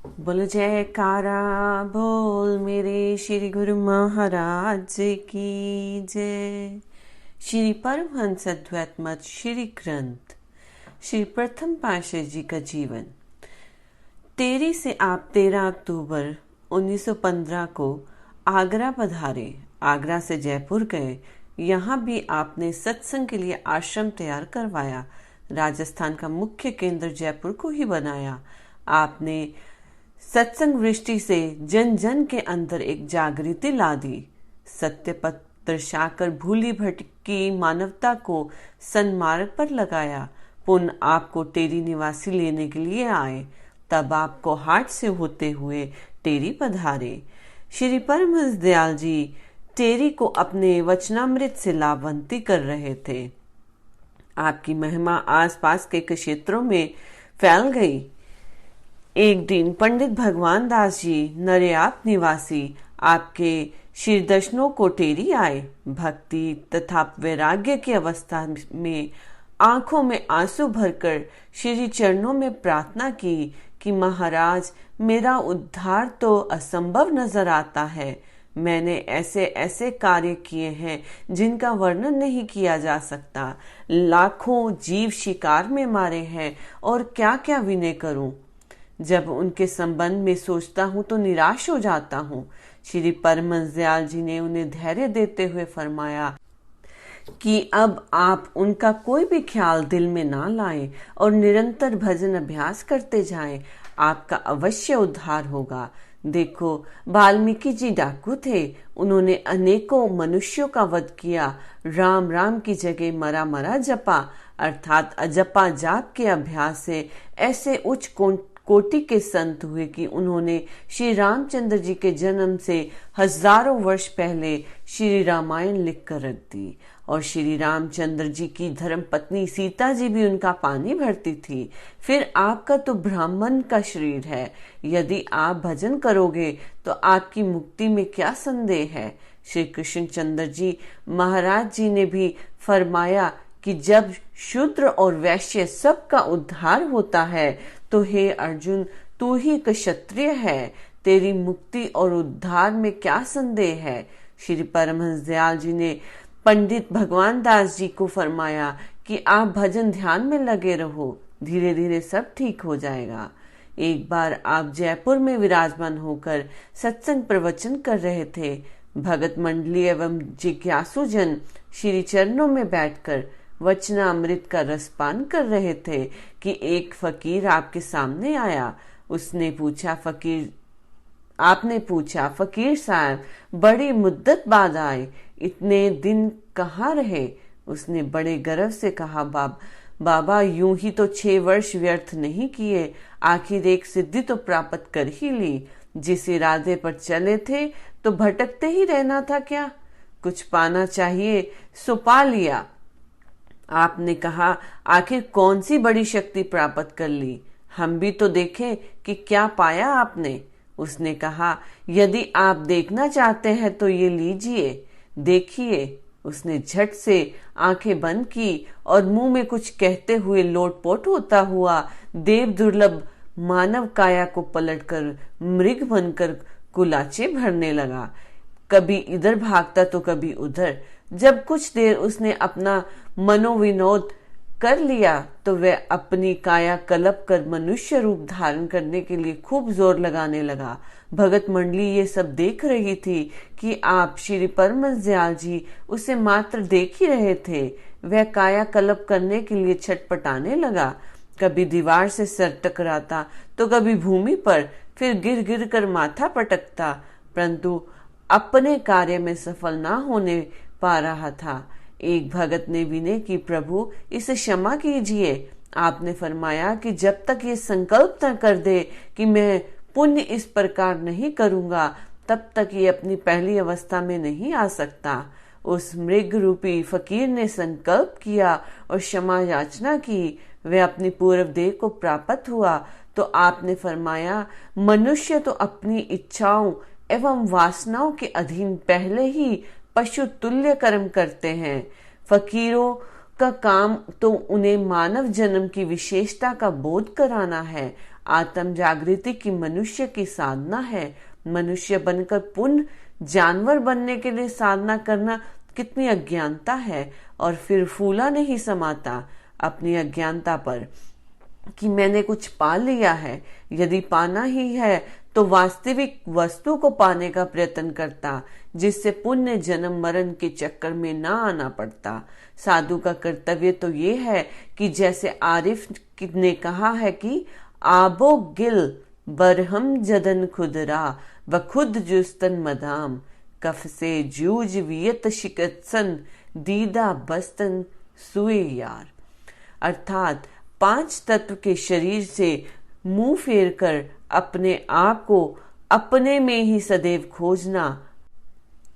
बोल जयकारा बोल मेरे श्री गुरु महाराज की जय। श्री परमहंस अद्वैत मत श्री ग्रंथ श्री प्रथम पातशाह जी का जीवन। टेरी से आप 13 अक्टूबर 1915 को आगरा पधारे। आगरा से जयपुर गए। यहाँ भी आपने सत्संग के लिए आश्रम तैयार करवाया। राजस्थान का मुख्य केंद्र जयपुर को ही बनाया। आपने सत्संग वृष्टि से जन जन के अंदर एक जागृति ला दी। सत्य पथ दर्शाकर भूली भटकी मानवता को सन्मार्ग पर लगाया। पुनः आपको टेरी निवासी लेने के लिए आए। तब आपको हाट से होते हुए टेरी पधारे। श्री परमहंस दयाल जी टेरी को अपने वचनामृत से लाभवंती कर रहे थे। आपकी महिमा आसपास के क्षेत्रों में फैल गई। एक दिन पंडित भगवान दास जी नरयात निवासी आपके श्री दर्शनों को टेरी आए। भक्ति तथा वैराग्य की अवस्था में आंखों में आंसू भरकर श्री चरणों में प्रार्थना की कि महाराज, मेरा उद्धार तो असंभव नजर आता है। मैंने ऐसे ऐसे कार्य किए हैं जिनका वर्णन नहीं किया जा सकता। लाखों जीव शिकार में मारे हैं और क्या क्या विनय करूं। जब उनके संबंध में सोचता हूँ तो निराश हो जाता हूँ। श्री परमहंस दयाल जी ने उन्हें धैर्य देते हुए फरमाया कि अब आप उनका कोई भी ख्याल दिल में ना लाएं और निरंतर भजन अभ्यास करते जाएं। आपका अवश्य उद्धार होगा। देखो, वाल्मीकि जी डाकू थे। उन्होंने अनेकों मनुष्यों का वध किया। राम राम की जगह मरा मरा जपा, अर्थात अजपा जाप के अभ्यास से ऐसे उच्च कोटि के संत हुए कि उन्होंने श्री रामचंद्र जी के जन्म से हजारों वर्ष पहले श्री रामायण लिख कर रख दी। और श्री रामचंद्र जी की धर्म पत्नी सीता जी भी उनका पानी भरती थी। फिर आपका तो ब्राह्मण का शरीर है। यदि आप भजन करोगे तो आपकी मुक्ति में क्या संदेह है। श्री कृष्ण चंद्र जी महाराज जी ने भी फरमाया कि जब शूद्र और वैश्य सबका उद्धार होता है तो हे अर्जुन, तू ही क्षत्रिय है। तेरी मुक्ति और उद्धार में क्या संदेह है। श्री परमहंस दयाल जी ने पंडित भगवान दास जी को फरमाया कि आप भजन ध्यान में लगे रहो, धीरे धीरे सब ठीक हो जाएगा। एक बार आप जयपुर में विराजमान होकर सत्संग प्रवचन कर रहे थे। भगत मंडली एवं जिज्ञासु जन श्री चरणों में बैठकर वचनामृत का रसपान कर रहे थे कि एक फकीर आपके सामने आया। आपने पूछा, फकीर साहब, बड़ी मुद्दत बाद आए, इतने दिन कहाँ रहे। उसने बड़े गर्व से कहा, बाबा, यूं ही तो 6 वर्ष व्यर्थ नहीं किए। आखिर एक सिद्धि तो प्राप्त कर ही ली। जिस इरादे पर चले थे तो भटकते ही रहना था क्या। कुछ पाना चाहिए सो पा लिया। आपने कहा, आखिर कौन सी बड़ी शक्ति प्राप्त कर ली। हम भी तो देखें कि क्या पाया आपने। उसने कहा, यदि आप देखना चाहते हैं तो ये लीजिए, देखिए। उसने झट से आंखें बंद की और मुंह में कुछ कहते हुए लोटपोट होता हुआ देव दुर्लभ मानव काया को पलटकर मृग बनकर कुलाचे भरने लगा। कभी इधर भागता तो कभी उधर। जब कुछ देर उसने अपना मनोविनोद कर लिया तो वह अपनी काया कल्प कर मनुष्य रूप धारण करने के लिए खूब जोर लगाने लगा। भगत मंडली ये सब देख रही थी कि आप श्री परमहंस दयाल जी उसे मात्र देख ही रहे थे। वह काया कल्प करने के लिए छटपटाने लगा। कभी दीवार से सर टकराता तो कभी भूमि पर, फिर गिर गिर कर माथा पटकता, परंतु अपने कार्य में सफल ना होने पा रहा था। एक भगत ने विनय की, प्रभु, इसे क्षमा कीजिए। आपने फरमाया कि जब तक ये संकल्प न कर दे कि मैं पुण्य इस प्रकार नहीं करूंगा, तब तक ये अपनी पहली अवस्था में नहीं आ सकता। उस मृग रूपी फकीर ने संकल्प किया और क्षमा याचना की। वह अपनी पूर्व देह को प्राप्त हुआ तो आपने फरमाया, मनुष्य तो अपनी इच्छाओं एवं वासनाओं के अधीन पहले ही पशु तुल्य कर्म करते हैं। फकीरों का काम तो उन्हें मानव जन्म की विशेषता का बोध कराना है। आत्म जागृति की मनुष्य की साधना है। मनुष्य बनकर पुनः जानवर बनने के लिए साधना करना कितनी अज्ञानता है। और फिर फूला नहीं समाता अपनी अज्ञानता पर कि मैंने कुछ पा लिया है। यदि पाना ही है तो वास्तविक वस्तु को पाने का प्रयत्न करता, जिससे पुण्य जन्म मरण के चक्कर में ना आना पड़ता। साधु का कर्तव्य तो ये है कि जैसे आरिफ ने कहा है कि आबो गिल बरहम जदन खुदरा व खुद जुस्तन मदाम कफ से जूझ वियत शिकतसन दीदा बस्तन सुए यार। अर्थात 5 तत्व के शरीर से मुंह फेर कर अपने आप को अपने में ही सदैव खोजना,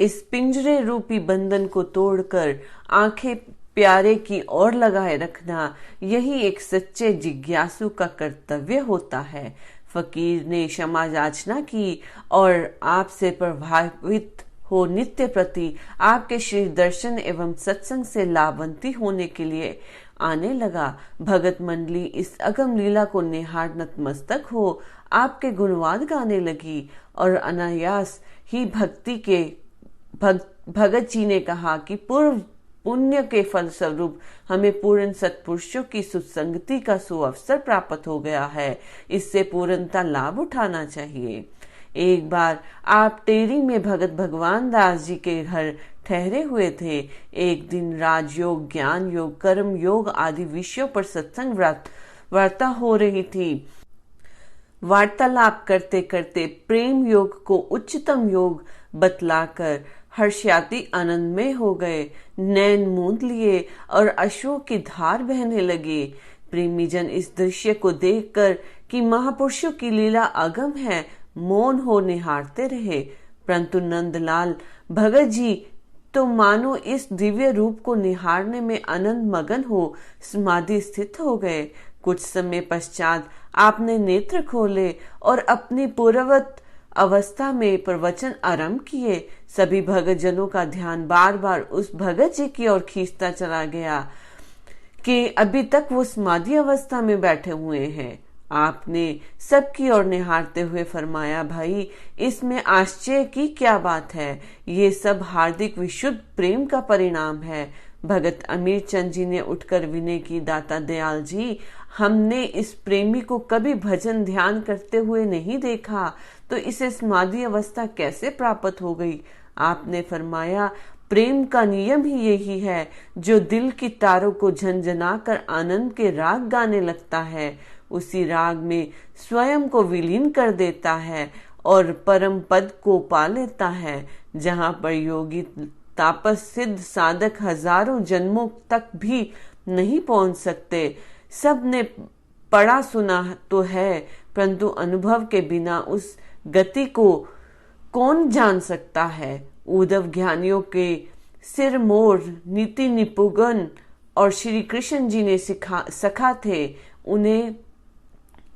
इस पिंजरे रूपी बंधन को तोड़कर आंखें प्यारे की ओर लगाए रखना, यही एक सच्चे जिज्ञासु का कर्तव्य होता है। फकीर ने क्षमा याचना की और आपसे प्रभावित हो नित्य प्रति आपके श्री दर्शन एवं सत्संग से लाभान्वित होने के लिए आने लगा। भगत मंडली इस अगम लीला को निहार नतमस्तक हो आपके गुणवाद गाने लगी और अनायास ही भगत जी ने कहा कि पूर्व पुण्य के फल स्वरूप हमें पूर्ण सत्पुरुषों की सुसंगति का सुअवसर प्राप्त हो गया है। इससे पूर्णता लाभ उठाना चाहिए। एक बार आप टेरी में भगत भगवान दास जी के घर ठहरे हुए थे। एक दिन राजयोग, ज्ञान योग, कर्म योग आदि विषयों पर सत्संग वार्ता हो रही थी। वार्तालाप करते करते प्रेम योग को उच्चतम योग बतलाकर हर्षयाति आनंद में हो गए। नैन मूंद लिए और अश्रु की धार बहने लगे। प्रेमी जन इस दृश्य को देखकर कि महापुरुषों की लीला अगम है, मौन हो निहारते रहे। परंतु नंदलाल भगत जी तो मानो इस दिव्य रूप को निहारने में आनंद मगन हो समाधि स्थित हो गए। कुछ समय पश्चात आपने नेत्र खोले और अपनी पूर्ववत अवस्था में प्रवचन आरंभ किए। सभी भगत जनों का ध्यान बार बार उस भगत जी की ओर खींचता चला गया कि अभी तक वो समाधि अवस्था में बैठे हुए हैं। आपने सबकी ओर निहारते हुए फरमाया, भाई इसमें आश्चर्य की क्या बात है, ये सब हार्दिक विशुद्ध प्रेम का परिणाम है। भगत अमीर चंद जी ने उठकर विनय की, दाता दयाल जी, हमने इस प्रेमी को कभी भजन ध्यान करते हुए नहीं देखा, तो इसे समाधि अवस्था कैसे प्राप्त हो गई। आपने फरमाया, प्रेम का नियम ही यही है, जो दिल की तारों को झंझनाकर आनंद के राग गाने लगता है, उसी राग में स्वयं को विलीन कर देता है और परम पद को पा लेता है, जहाँ पर योगी तापस सिद्ध साधक हजारों जन्मों तक भी नहीं पहुंच सकते। सब ने पढ़ा सुना तो है, परंतु अनुभव के बिना उस गति को कौन जान सकता है। उद्धव ज्ञानियों के सिरमौर नीति निपुगन और श्री कृष्ण जी ने सखा थे। उन्हें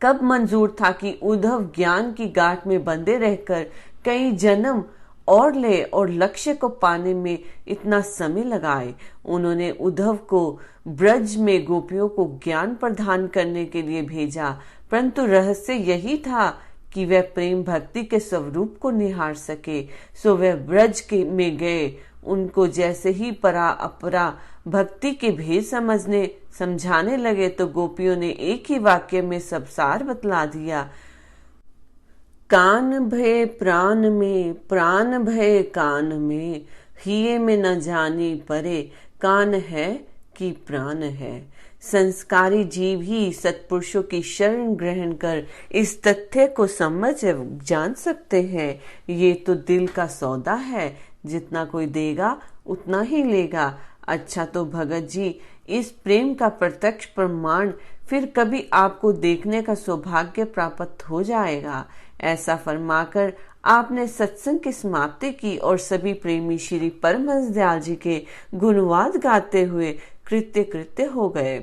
कब मंजूर था कि उद्धव ज्ञान की गांठ में बंधे रहकर कई जन्म और ले और लक्ष्य को पाने में इतना समय लगाए। उन्होंने उद्धव को ब्रज में गोपियों को ज्ञान प्रदान करने के लिए भेजा, परंतु रहस्य यही था कि वह प्रेम भक्ति के स्वरूप को निहार सके। सो वह ब्रज के में गए। उनको जैसे ही परा अपरा भक्ति के भेद समझाने लगे तो गोपियों ने एक ही वाक्य में सब सार बतला दिया। कान भय प्राण में, प्राण भय कान में, हिये में न जाने परे, कान है कि प्राण है। संस्कारी जीव ही सत्पुरुषों की शरण ग्रहण कर इस तथ्य को समझ जान सकते हैं। ये तो दिल का सौदा है, जितना कोई देगा उतना ही लेगा। अच्छा तो भगत जी, इस प्रेम का प्रत्यक्ष प्रमाण फिर कभी आपको देखने का सौभाग्य प्राप्त हो जाएगा। ऐसा फरमाकर आपने सत्संग की समाप्ति की और सभी प्रेमी श्री परमहंस दयाल जी के गुणवाद गाते हुए कृत्य हो गए।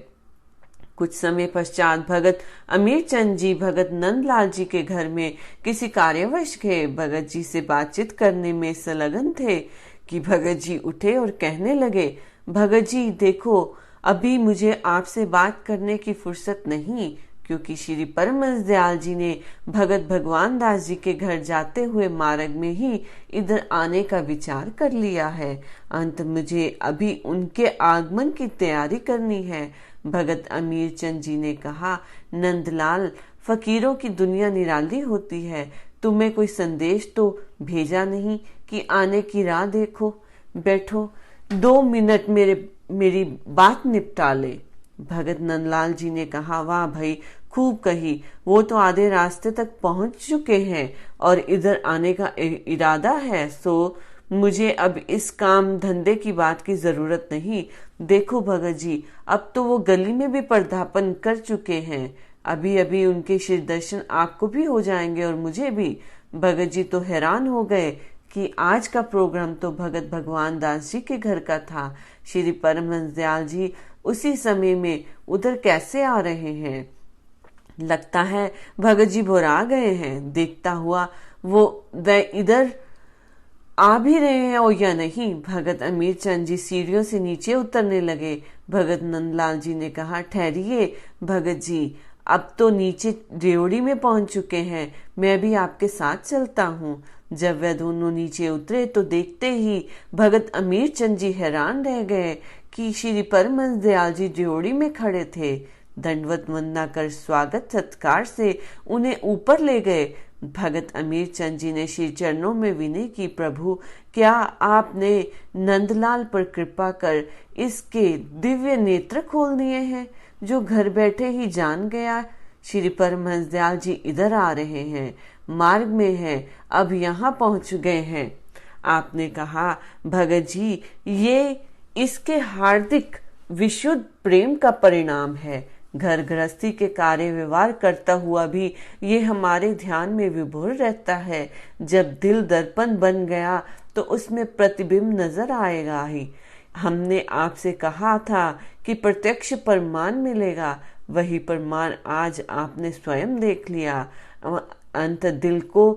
कुछ समय पश्चात भगत अमीर चंद जी भगत नंदलाल जी के घर में किसी कार्यवश गए। भगत जी से बातचीत करने में संलग्न थे कि भगत जी उठे और कहने लगे, भगत जी देखो, अभी मुझे आपसे बात करने की फुर्सत नहीं, क्योंकि श्री परमहंस दयाल जी ने भगत भगवान दास जी के घर जाते हुए मार्ग में ही इधर आने का विचार कर लिया है। अंत मुझे अभी उनके आगमन की तैयारी करनी है। भगत अमीर चंद जी ने कहा, नंदलाल, फकीरों की दुनिया निराली होती है। तुम्हें कोई संदेश तो भेजा नहीं कि आने की राह देखो। बैठो, 2 मिनट मेरी बात निपटा ले। भगत नंदलाल जी ने कहा, वाह भाई, खूब कही। वो तो आधे रास्ते तक पहुंच चुके हैं और इधर आने का इरादा है, सो मुझे अब इस काम धंधे की बात की जरूरत नहीं। देखो भगत जी, अब तो वो गली में भी पदार्पण कर चुके हैं। अभी अभी उनके श्री दर्शन आपको भी हो जाएंगे और मुझे भी। भगत जी तो हैरान हो गए कि आज का प्रोग्राम तो भगत भगवान दास जी के घर का था। श्री परमहंस दयाल जी उसी समय में उधर कैसे आ रहे हैं? लगता है भगत जी भुरा गए हैं। देखता हुआ वे इधर आ भी रहे हैं और या नहीं। भगत अमीर चंद जी सीढ़ियों से नीचे उतरने लगे। भगत नंदलाल जी ने कहा, ठहरिए भगत जी, अब तो नीचे ड्योढ़ी में पहुंच चुके हैं। मैं भी आपके साथ चलता हूँ। जब वे दोनों नीचे उतरे तो देखते ही भगत अमीर चंद जी हैरान रह गए कि श्री परमहंस दयाल जी ड्योढ़ी में खड़े थे। दंडवत वंदना कर स्वागत सत्कार से उन्हें ऊपर ले गए। भगत अमीर चंद जी ने श्री चरणों में विनय की, प्रभु, क्या आपने नंदलाल पर कृपा कर इसके दिव्य नेत्र खोल दिए हैं, जो घर बैठे ही जान गया श्री परमहंस दयाल जी इधर आ रहे हैं, मार्ग में हैं, अब यहाँ पहुंच गए हैं। आपने कहा, भगत जी, ये इसके हार्दिक विशुद्ध प्रेम का परिणाम है। घर गृहस्थी के कार्य व्यवहार करता हुआ भी ये हमारे ध्यान में विभोर रहता है। जब दिल दर्पण बन गया तो उसमें प्रतिबिंब नजर आएगा ही। हमने आपसे कहा था कि प्रत्यक्ष प्रमाण मिलेगा, वही प्रमाण आज आपने स्वयं देख लिया। अंत दिल को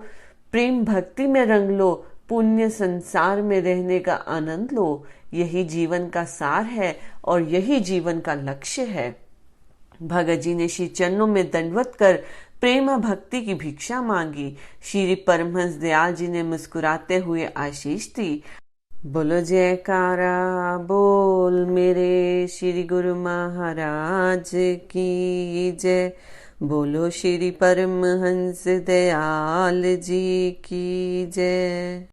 प्रेम भक्ति में रंग लो, पुण्य संसार में रहने का आनंद लो। यही जीवन का सार है और यही जीवन का लक्ष्य है। भगत जी ने श्री चरणों में दंडवत कर प्रेम भक्ति की भिक्षा मांगी। श्री परमहंस दयाल जी ने मुस्कुराते हुए आशीष दी। बोलो जयकारा बोल मेरे श्री गुरु महाराज की जय। बोलो श्री परमहंस दयाल जी की जय।